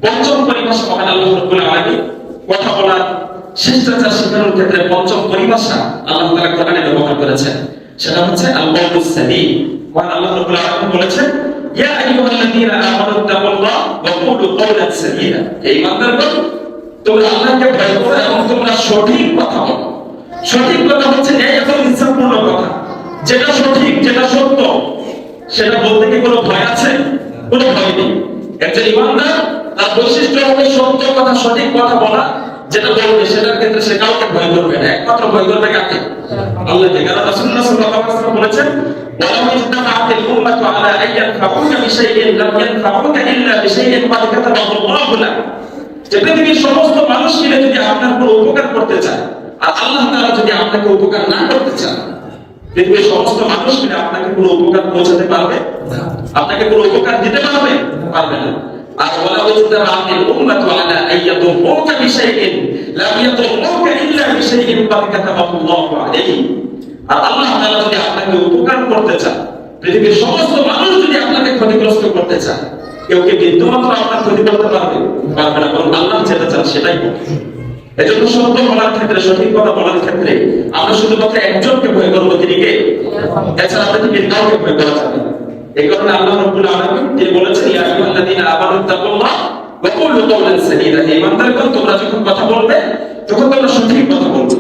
পঞ্চম পরিভাষা মহান আল্লাহ রাব্বুল আলামিন কথা বলার শিষ্টাচার শেখানোর ক্ষেত্রে পঞ্চম পরিভাষা আল্লাহ তাআলা কোরআনে ব্যবহার করেছেন, সেটা হচ্ছে আল কাউলুস সাদীদ। মহান আল্লাহ রাব্বুল আলামিন বলেছেন ইয়া আইয়ুহাল্লাযীনা আমানু তাকুল্লাহ ওয়া কুলু কাওলান সাদীদা, এই ইমানদারগণ তোমরা আল্লাহকে ভয় করো এবং তোমরা সঠিক কথা বলো। সঠিক কথা হচ্ছে ন্যায় এবং ইনসাফপূর্ণ কথা, যেটা সঠিক, যেটা সত্য, সেটা বলতে কি কোনো ভয় আছে? কোনো ভয় নেই। একজন ইমানদার তার বৈশিষ্ট্য হবে সত্য কথা, সঠিক কথা বলা, যেটা বলবে সেটার ক্ষেত্রে সে কাউকে ভয় করবে না, একমাত্র ভয় করবে কাকে? আল্লাহকে। কারণ রাসূলুল্লাহ সাল্লাল্লাহু আলাইহি ওয়াসাল্লাম বলেছেন ওয়ালাউ ইজতামাআতিল উম্মাতু আলা আন ইয়ানফাউকা বিশাইইন লাম ইয়ানফাউকা ইল্লা বিশাইইন ক্বাদ কাতাবাহু আল্লাহু লাক, যে পৃথিবীর সমস্ত মানুষ মিলে যদি আপনার কোনো উপকার করতে চায় আর আল্লাহ তাআলা যদি আপনাকে উপকার না করতে চান, পৃথিবীর সমস্ত মানুষ মিলে আপনাকে কোনো উপকার পৌঁছাতে পারবে না, আপনাকে কোনো উপকার দিতে পারবে না। আর ওয়ালাউ ইজতামাআতিল উম্মাতু আলা আন ইয়াদুররুকা বিশাইইন লাম ইয়াদুররুকা ইল্লা বিশাইইন ক্বাদ কাতাবাহু আল্লাহু আলাইহি, আর আল্লাহ তাআলা যদি আপনাকে উপকার করতে চান, পৃথিবীর সমস্ত মানুষ যদি আপনাকে ক্ষতিগ্রস্ত করতে চান, কেউ কি বিন্দুমাত্র আপনার ক্ষতি করতে পারবে না, কারণ আল্লাহ যেটা চান সেটাই করবে। এজন্য সত্য বলার ক্ষেত্রে, সঠিক কথা বলার ক্ষেত্রে আমরা শুধুমাত্র একজনকে ভয় করবো, তিনি কে? এছাড়া পৃথিবীর কাউকে ভয় করা যাবে না। এই কারণে আল্লাহ রাব্বুল আলামিন তিনি বলেছেন ইয়া আইয়ুহাল্লাযীনা আমানু তাকুল্লাহ ওয়া কুলু কাওলান সাদীদা, হে ইমানদারগণ তোমরা যখন কথা বলবে তখন তোমরা সঠিক কথা বলবে।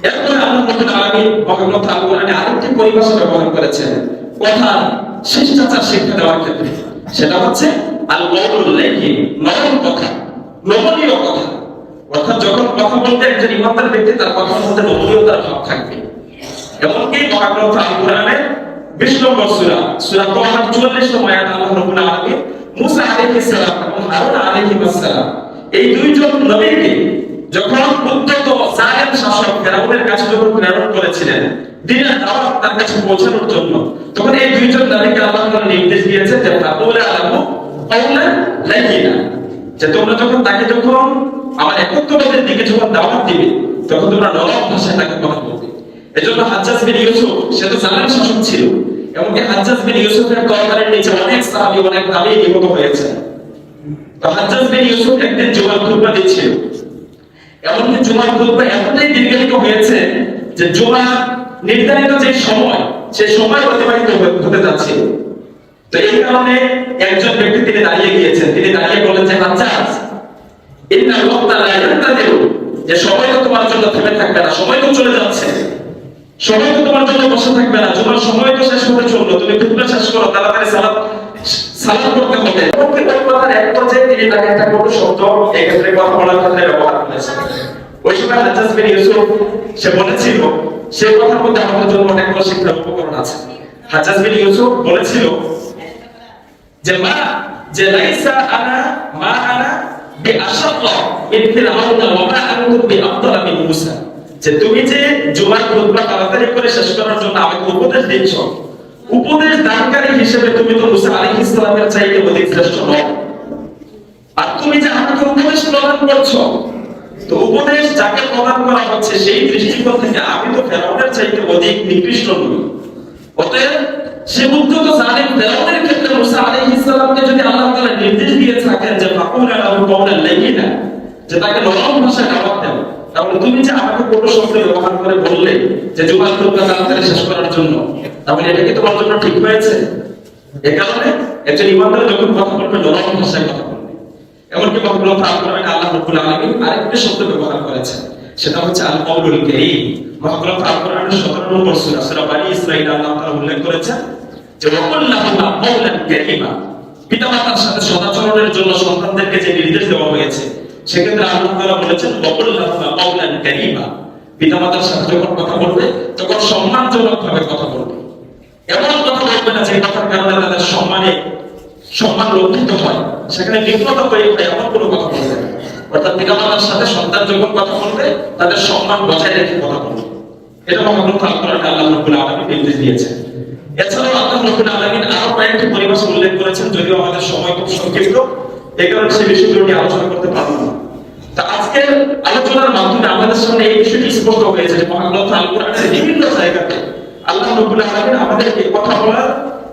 এরপরে আল্লাহ রাব্বুল আলামিন মহাগ্রন্থ আল কোরআনে আরেকটি পরিভাষা ব্যবহার করেছেন কথা শিষ্টাচার শিক্ষা দেওয়ার ক্ষেত্রে, সেটা হচ্ছে আল কাউলুল লাইয়িন, নরম কথা, নমনীয় কথা। অর্থাৎ যখন কথা বলতে একজন ইমানদার ব্যক্তি তার কথার মধ্যে নমনীয়তার ভাব থাকবে। এমনকি মহাগ্রন্থ আল কোরআনের 20 নম্বর সূরা সূরা তাহা 44 নম্বর আয়াত আল্লাহ রাব্বুল আলামিন মুসা আলাইহিস সালাম এবং হারুন আলাইহিস সালাম এই দুইজন নবীকে যখন উদ্যত জালেম শাসক ফিরাউনের কাছে যখন প্রেরণ করেছিলেন দ্বীনের দাওয়াত তার কাছে পৌঁছানোর জন্য, তখন এই দুইজন নবীকে আল্লাহ তাআলা নির্দেশ দিয়েছেন যে ফাকুলা লাহু কাওলান লাইয়িনা, যে তোমরা যখন তাকে যখন আমার একত্ববাদের দিকে যখন দাওয়াত দিবে তখন তোমরা নরম ভাষায় তাকে কথা বলবে। এজন্য হাজ্জাজ বিন ইউসুফ, সে তো জালেম শাসক ছিল, এমনকি হাজ্জাজ বিন ইউসুফের তরবারির নিচে অনেক সাহাবী, অনেক তাবী নিহত হয়েছে। তো হাজ্জাজ বিন ইউসুফ একদিন জুমার খুতবা দিচ্ছিল, এমনকি জুমার খুতবা এতটাই দীর্ঘায়িত হয়েছে যে জুমার নির্ধারিত যে সময়, সেই সময় অতিবাহিত হতে যাচ্ছে। তো তো এই কারণে একজন ব্যক্তি তিনি দাঁড়িয়ে গিয়েছেন, তিনি দাঁড়িয়ে বলেন যে হাজ্জাজ ইন্নাল ওয়াক্তা লা ইয়ান্তাযিরু, যে সময় তো তোমার জন্য থেমে থাকবে না, সময় তো চলে যাচ্ছে, সময় তো তোমার জন্য বসে থাকবে না, তোমার সময় তো শেষ হতে চললো, তুমি খুতবা শেষ করো, তাড়াতাড়ি সালাত করতে হবে। ওই কথার এক পর্যায়ে তিনি তাকে একটা কোনো শব্দ এই ক্ষেত্রে কথা বলার ক্ষেত্রে ব্যবহার করেছেন। ওই সময় হাজ্জাজ বিন ইউসুফ সে বলেছিল, সেই কথার মধ্যে আমাদের জন্য অনেক বড় শিক্ষার উপকরণ আছে। হাজ্জাজ বিন ইউসুফ বলেছিল যে লাইসা আনা মা আনা বিআশাক্কা মিন ফিরআউন ওয়া মা আনতুম বিআফদালা মিন মূসা, যে তুমি যে জুমার খুতবা তাড়াতাড়ি করে শেষ করার জন্য আমাকে উপদেশ দিচ্ছ, উপদেশ দানকারী হিসেবে তুমি তো মুসা আলাইহিস সালামের চাইতে অধিক শ্রেষ্ঠ নও, আর তুমি যে আমাকে উপদেশ প্রদান করছো, তো উপদেশ যাকে প্রদান করা হচ্ছে সেই দৃষ্টিকোণ থেকে আমি তো ফেরাউনের চাইতে অধিক নিকৃষ্ট নই। অতএব সে উদ্ধত জালিম ফেরাউনের ক্ষেত্রে মুসা আলাইহিস সালামকে যদি আল্লাহ তাআলা নির্দেশ দিয়ে থাকেন যে ফাকুলা লাহু কাওলান লাইয়িনা, যে তাকে নরম ভাষায় দাওয়াত দেন, তাহলে তুমি যে আমাকে কোনো শব্দ ব্যবহার করে বললে যে জুমার খুতবা তাড়াতাড়ি শেষ করার জন্য, তাহলে এটা কি তোমার জন্য ঠিক হয়েছে? এই কারণে একজন ইমানদার যখন কথা বলবে নরম ভাষায় কথা বলবে। এমনকি মহাগ্রন্থ আল কোরআনে আল্লাহ রাব্বুল আলামিন আরেকটা শব্দ ব্যবহার করেছেন, সেটা হচ্ছে আল কাউলুল কারীম। মহাগ্রন্থ আল কোরআনের 17 নম্বর সূরা সূরা বনী ইসরাঈল আল্লাহ তাআলা উল্লেখ করেছেন যে ওয়াকুল লাহুমা কাওলান কারীমা, পিতামাতার সাথে সদাচরণের জন্য সন্তানদেরকে যে নির্দেশ দেওয়া হয়েছে, সেক্ষেত্রে আল্লাহ তাআলা বলেছেন ওয়াকুল লাহুমা কাওলান কারীমা, পিতামাতার সাথে যখন কথা বলবে তখন সম্মানজনকভাবে কথা বলবে। এমন কথা বলবে না যে কথার কারণে তাদের সম্মান লঙ্ঘিত হয়, সেখানে বিব্রত হয়ে যায়, এমন কোনো কথা বলবে না। অর্থাৎ পিতামাতার সাথে সন্তান যখন কথা বলবে তাদের সম্মান বজায় রেখে কথা বলবে। এটা মহাগ্রন্থ আল কোরআনে আল্লাহ রাব্বুল আলামিন নির্দেশ দিয়েছেন। এছাড়াও আল্লাহ রাব্বুল আলামিন আরো কয়েকটি পরিভাষা উল্লেখ করেছেন, যদিও আমাদের সময় খুব সংক্ষিপ্ত, এই কারণে সেই বিষয়গুলো নিয়ে আলোচনা করতে পারবো না। তা আজকের আলোচনার মাধ্যমে আমাদের সামনে এই বিষয়টি স্পষ্ট হয়েছে যে মহাগ্রন্থ আল কোরআনের বিভিন্ন জায়গাতে আল্লাহ রাব্বুল আলামিন আমাদেরকে কথা বলার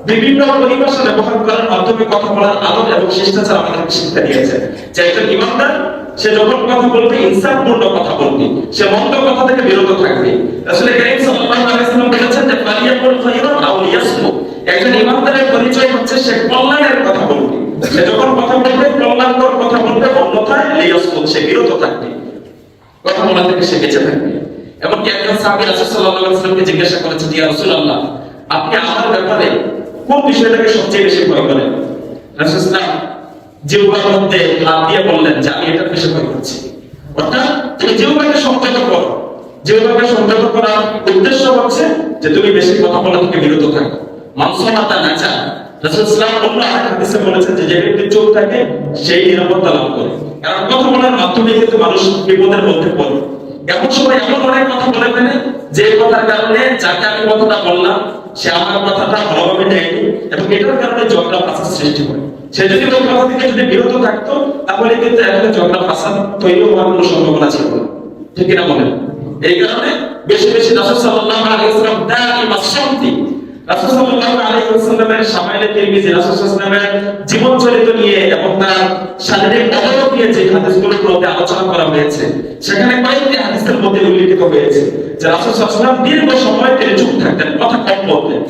বিভিন্ন পরিভাষা ব্যবহার করার মাধ্যমে কথা বলার আদব এবং শিষ্টাচার আমাদেরকে শিক্ষা দিয়েছেন। যে একজন ইমানদার সে যখন কথা বলবে ইনসাফপূর্ণ কথা বলবে, সে মন্দ কথা থেকে বিরত থাকবে। রাসূল কারীম সাল্লাল্লাহু আলাইহি ওয়াসাল্লাম বলেছেন যে ফালিয়াকুল খায়রান আও লিয়াসমুত, একজন ইমানদারের পরিচয় হচ্ছে সে কল্যাণের কথা বলবে, সে যখন কথা বলবে কল্যাণকর কথা বলবে, অন্যথায় লিয়াসমুত, সে বিরত থাকবে, কথা বলা থেকে সে বেঁচে থাকবে। এমনকি একজন সাহাবী রাসূল সাল্লাল্লাহু আলাইহি ওয়াসাল্লামকে জিজ্ঞাসা করেছেন, ইয়া রাসূলুল্লাহ, আপনি আমার ব্যাপারে কোন বিষয়টাকে সবচেয়ে বেশি ভয় করেন? রাসূল সাল্লাল্লাহু আলাইহি ওয়াসাল্লাম জিহ্বার মধ্যে হাত দিয়ে বললেন যে আমি এটা বেশি ভয় করছি। অর্থাৎ তুমি জিহ্বাকে সংযত করো, জিহ্বাকে সংযত করার উদ্দেশ্য হচ্ছে যে তুমি বেশি কথা বলা থেকে বিরত থাকো। মানসুমাতা নাচা, রাসূল সাল্লাল্লাহু আলাইহি ওয়াসাল্লাম অন্য এক হাদিসে বলেছেন যে ব্যক্তি চুপ থাকে সেই নিরাপত্তা লাভ করে। কারণ কথা বলার মাধ্যমে কিন্তু মানুষ বিপদের মধ্যে পড়ে। এমন সময় এমন অনেক কথা বলে ফেলে যে কথার কারণে যাকে আমি কথাটা বললাম সে আমার কথাটা ভালোভাবে নেয়নি এবং এটার কারণে ঝগড়া ফাসাদ সৃষ্টি হয়। সে যদি ওই কথা থেকে যদি বিরত থাকতো তাহলে কিন্তু এখানে ঝগড়া ফাসাদ তৈরি হওয়ার কোনো সম্ভাবনা ছিল না, ঠিক কিনা বলেন? এই কারণে বেশি বেশি রাসূল সাল্লাল্লাহু আলাইহি ওয়াসাল্লাম দাইমা শান্তি, রাসূল সাল্লাল্লাহু আলাইহি ওয়াসাল্লামের শামাইলে তিরমিজি, রাসূল সাল্লাল্লাহু আলাইহি ওয়াসাল্লামের জীবন চরিত্র নিয়ে এবং তার শারীরিক অবয়ব নিয়ে যে হাদিসগুলোর মধ্যে আলোচনা করা হয়েছে, সেখানে কয়েকটি হাদিসের মধ্যে উল্লেখিত হয়েছে যে রাসূল সাল্লাল্লাহু আলাইহি ওয়াসাল্লাম দীর্ঘ সময় তিনি চুপ থাকতেন, কথা কম বলতেন।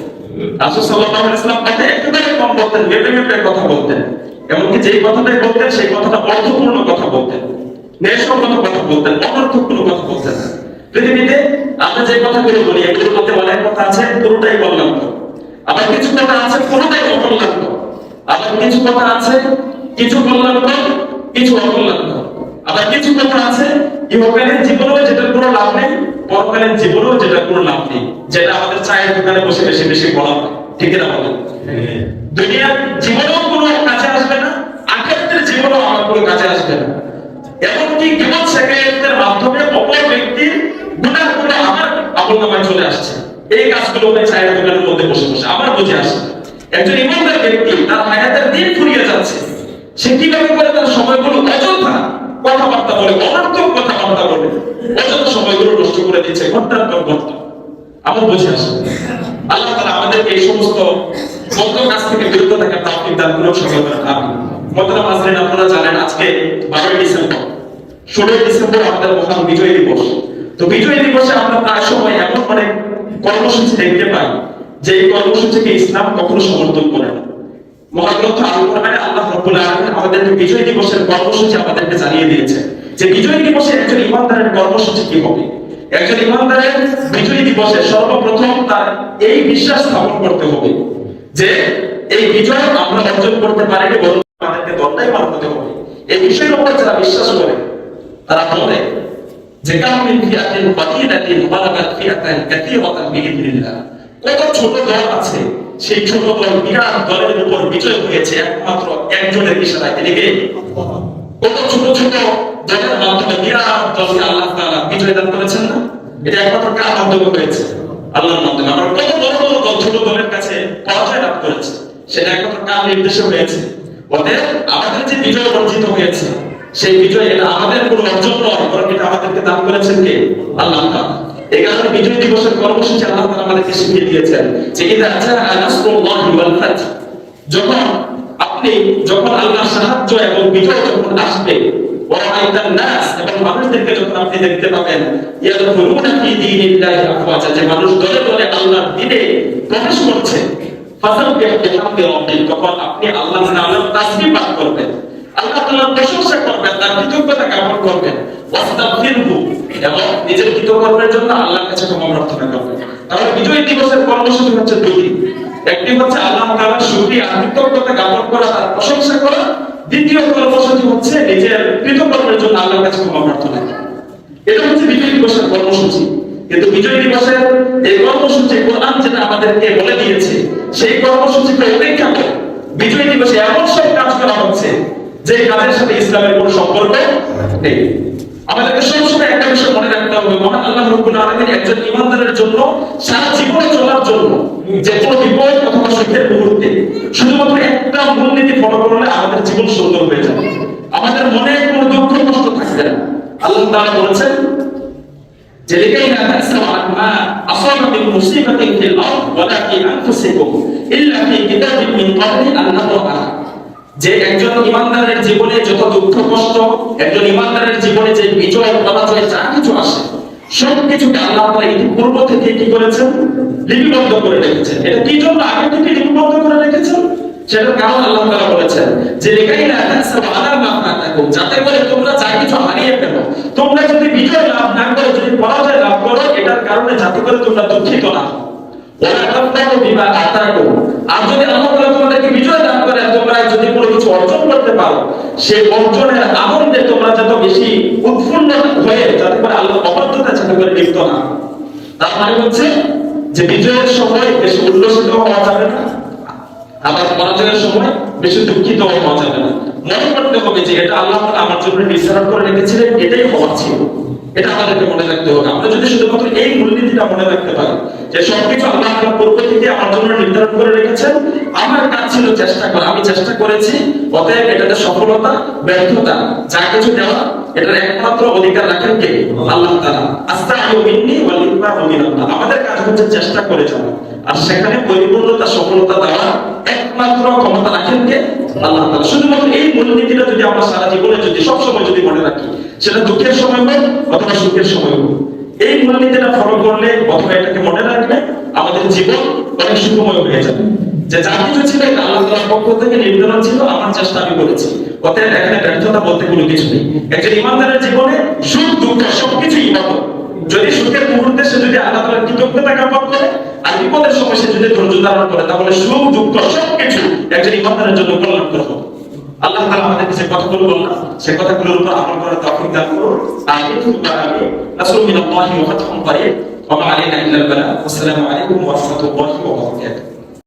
রাসূল সাল্লাল্লাহু আলাইহি ওয়াসাল্লাম কথা একেবারে কম বলতেন, মেপে মেপে কথা বলতেন। এমনকি যেই কথাটাই বলতেন সেই কথাটা অর্থপূর্ণ কথা বলতেন, ন্যায়সঙ্গত কথা বলতেন, অনর্থক কোনো কথা বলতেন না। পৃথিবীতে আমরা যে কথাগুলো বলি এগুলোর মধ্যে অনেক কথা আছে পুরোটাই বললাম তো, আবার কিছু কথা আছে পুরোটাই অকল্যাণ, আবার কিছু কথা আছে কিছু কল্যাণ, কিছু অকল্যাণ, আবার কিছু কথা আছে ইহকালীন জীবনেও যেটার কোনো লাভ নেই, পরকালীন জীবনেও যেটার কোনো লাভ নেই, যেটা আমাদের চায়ের দোকানে বসে বেশি বেশি বলা হয়, ঠিক না বলেন? দুনিয়ার জীবনেও কোনো কাজে আসবে না, আখিরাতের জীবনেও আমার কোনো কাজে আসবে না। এমনকি গীবত শেখায়তের মাধ্যমে অপর ব্যক্তির গুনাহগুলো আমার আমলনামায় চলে আসছে। এই কাজগুলো আমি চায়ের দোকানের মধ্যে বসে বসে আমার বুঝে আসে। একজন ইমানদার ব্যক্তি তার হায়াতের দিন ফুরিয়ে যাচ্ছে, সে কিভাবে করে তার সময়গুলো অযথা কথাবার্তা বলে, অনর্থক কথাবার্তা বলে অযথা সময়গুলো নষ্ট করে দিচ্ছে ঘন্টার পর ঘন্টা, আমার বুঝে আসে। আল্লাহ তাআলা আমাদেরকে এই সমস্ত বদ্ধ কাজ থেকে বিরত থাকার তৌফিক দান করুন, সকলে বলেন আমিন। মোহতারাম হাজরিন, আপনারা জানেন আজকে 12 ডিসেম্বর, 16 ডিসেম্বর আমাদের মহান বিজয় দিবস। তো বিজয় দিবসে আমরা প্রায় সময় এমন অনেক কর্মসূচি দেখতে পাই যে এই কর্মসূচিকে ইসলাম কখনো সমর্থন করে না। মহাগ্রন্থ আল কোরআনে আল্লাহ রাব্বুল আলামিন আমাদেরকে বিজয় দিবসের কর্মসূচি আমাদেরকে জানিয়ে দিয়েছে যে বিজয় দিবসে একজন ইমানদারের কর্মসূচি কি হবে। একজন ইমানদারের বিজয় দিবসে সর্বপ্রথম তার এই বিশ্বাস স্থাপন করতে হবে যে এই বিজয় আমরা অর্জন করতে পারিনি, বরং আমাদেরকে দণ্ডায় পার হতে হবে। এই বিষয়ের উপর যারা বিশ্বাস করে তারা বলে যে কামিন ফিয়াতিন কালিলাতিন ওয়ালাগাত ফিয়াতান কাসীরাতান বিইذنিল্লাহ। কত ছোট দল আছে, সেই ছোট দল বিরাট দলের উপর বিজয় হয়েছে একমাত্র একজনের ইশারায়। এদিকে কত ছোট ছোট দলের মাধ্যমে বিরাট দলকে আল্লাহ তাআলা বিজয় দান করেছেন না? এটা একমাত্র কার মাধ্যমে হয়েছে? আল্লাহর মাধ্যমে। আবার কত বড় বড় দল ছোট দলের কাছে পরাজয় লাভ করেছে, সেটা একমাত্র কার নির্দেশে হয়েছে? অতএব আমাদের যে বিজয় অর্জিত হয়েছে সেই বিজয় এটা আমাদের কোনো অর্জন নয়, বরং এটা আমাদেরকে দান করেছেন কে? আল্লাহ তাআলা। এই কারণে বিজয় দিবসের কর্মসূচি আল্লাহ তাআলা আমাদেরকে শিখিয়ে দিয়েছেন যে ইযা জাআ নাসরুল্লাহি ওয়াল ফাত, যখন আল্লাহর সাহায্য এবং বিজয় যখন আসবে, ওয়ারাআইতান নাস, এবং মানুষদেরকে যখন আপনি দেখতে পাবেন ইয়াদখুলুনা ফি দীনিল্লাহি আফওয়াজা, যে মানুষ দলে দলে আল্লাহর দ্বীনে প্রবেশ করছে, ফাসাব্বিহু বিহামদি রাব্বিক, তখন আপনি আল্লাহর নামের তাসবিহ পাঠ করবেন, আল্লাহ তাআলার প্রশংসা করবেন, তার কৃতজ্ঞতা জ্ঞাপন করবেন, ওয়াস্তাগফিরহু, এবং নিজের কৃতকর্মের জন্য আল্লাহর কাছে ক্ষমা প্রার্থনা করবেন। তাহলে বিজয় দিবসের কর্মসূচি হচ্ছে দুটি। একটি হচ্ছে আল্লাহ তাআলার শুকরিয়া কৃতজ্ঞতা জ্ঞাপন করা, তার প্রশংসা করা। দ্বিতীয় কর্মসূচি হচ্ছে নিজের কৃতকর্মের জন্য আল্লাহর কাছে ক্ষমা প্রার্থনা করা। এটা হচ্ছে বিজয় দিবসের কর্মসূচি। কিন্তু বিজয় দিবসের এই কর্মসূচি কোরআন যেটা আমাদেরকে বলে দিয়েছে, সেই কর্মসূচিকে উপেক্ষা করে বিজয় দিবসে এমন সব কাজ করা হচ্ছে যে কাজের সাথে ইসলামের কোনো সম্পর্ক নেই। আমাদেরকে সবসময় একটা বিষয় মনে রাখতে হবে, মহান আল্লাহ রাব্বুল আলামিন একজন ইমানদারের জন্য সারা জীবনে চলার জন্য যে কোনো বিপদ অথবা সুখের মুহূর্তে শুধুমাত্র একটা মূলনীতি ফলো করলে আমাদের জীবন সুন্দর হয়ে যাবে, আমাদের মনে কোনো দুঃখ কষ্ট থাকবে না। আল্লাহ তাআলা বলেছেন যে লিকাইনা তাসমাউ আম্মা আসাবা মিন মুসিবাতিন ফিল আরদ ওয়ালা ফি আনফুসিকুম ইল্লা ফি কিতাবিন মিন ক্বাবলি আন নাবরাহা, যে একজন ইমানদারের জীবনে যত দুঃখ কষ্ট, একজন ইমানদারের জীবনে যে বিজয় পরাজয় যা কিছু আসে, সবকিছুকে আল্লাহ তাআলা ইতিপূর্ব থেকে কি করেছেন? লিপিবদ্ধ করে রেখেছেন। এটা কি জন্য আগে থেকে লিপিবদ্ধ করে রেখেছেন? সেটার কারণ আল্লাহ তাআলা বলেছেন যে লিকাইনা তাসমাউ আলা মা ফাতাকুম, যাতে করে তোমরা যা কিছু হারিয়ে ফেলো, তোমরা যদি বিজয় লাভ না করো, যদি পরাজয় লাভ করো, এটার কারণে যাতে করে তোমরা দুঃখিত না হও। ওয়া তাফরাহু বিমা আতাকুম, আর যদি আল্লাহ তাআলা তোমাদেরকে বিজয় দান করে, তোমরা যদি কোনো কিছু অর্জন করতে পারো, সেই অর্জনের আনন্দে তোমরা যত বেশি উৎফুল্ল হয়ে যাতে করে আল্লাহর অবাধ্যতা যাতে করে লিপ্ত না। তার মানে হচ্ছে যে বিজয়ের সময় বেশি উল্লসিত হওয়া যাবে না, আবার পরাজয়ের সময় বেশি দুঃখিত হওয়া যাবে না। মনে করতে হবে যে এটা আল্লাহ তাআলা আমার জন্য নির্ধারণ করে রেখেছিলেন, এটাই হওয়া ছিল। এটা আমাদেরকে মনে রাখতে হবে। আমরা যদি শুধুমাত্র এই মূলনীতিটা মনে রাখতে পারি যে সবকিছু আল্লাহ তাআলা পূর্ব থেকে আমার জন্য নির্ধারণ করে রেখেছেন, আমার কাজ ছিল চেষ্টা করা, আমি চেষ্টা করেছি, অতএব এটাতে সফলতা ব্যর্থতা যা কিছু দেওয়া এটার একমাত্র অধিকার রাখেন কে? আল্লাহ তাআলা। আস্তাগফিরু মিন্নি ওয়াল ইকরাহু মিনাল্লাহ, আমাদের কাজ হচ্ছে চেষ্টা করে যাওয়া, আর সেখানে পরিপূর্ণতা সফলতা দেওয়া একমাত্র ক্ষমতা রাখেন কে? আল্লাহ তাআলা। শুধুমাত্র এই মূলনীতিটা যদি আমরা সারা জীবনে যদি সব সময় যদি মনে রাখি, সেটা দুঃখের সময় হোক অথবা সুখের সময় হোক, এই মূলনীতিটা ফলো করলে অথবা এটাকে মনে রাখলে আমাদের জীবন অনেক সুখময় হয়ে যাবে। যে যা কিছু ছিল এটা আল্লাহ তাআলার পক্ষ থেকে নির্ধারণ ছিল, আমার চেষ্টা আমি করেছি, অতএব এখানে ব্যর্থতা বলতে কোনো কিছু নেই। একজন ইমানদারের জীবনে সুখ দুঃখ সবকিছুই ইবাদত। যদি সুখের মুহূর্তে সে যদি আল্লাহ তাআলার কৃতজ্ঞতা জ্ঞাপন করে, আর বিপদের সময় সে যদি ধৈর্য ধারণ করে, তাহলে সুখ দুঃখ সবকিছু একজন ইমানদারের জন্য কল্যাণকর হবে। আল্লাহ তাআলা আমাদেরকে যে কথাগুলো বললেন সেই কথাগুলোর উপর আমল করার তৌফিক দান করুন। আমিন সুম্মা আমিন। নাসরুম মিনাল্লাহি ওয়া ফাতহুন করিব ওয়া মা আলাইনা ইল্লাল বালাগ। আসসালামু আলাইকুম ওয়া রাহমাতুল্লাহি ওয়া বারাকাতুহু।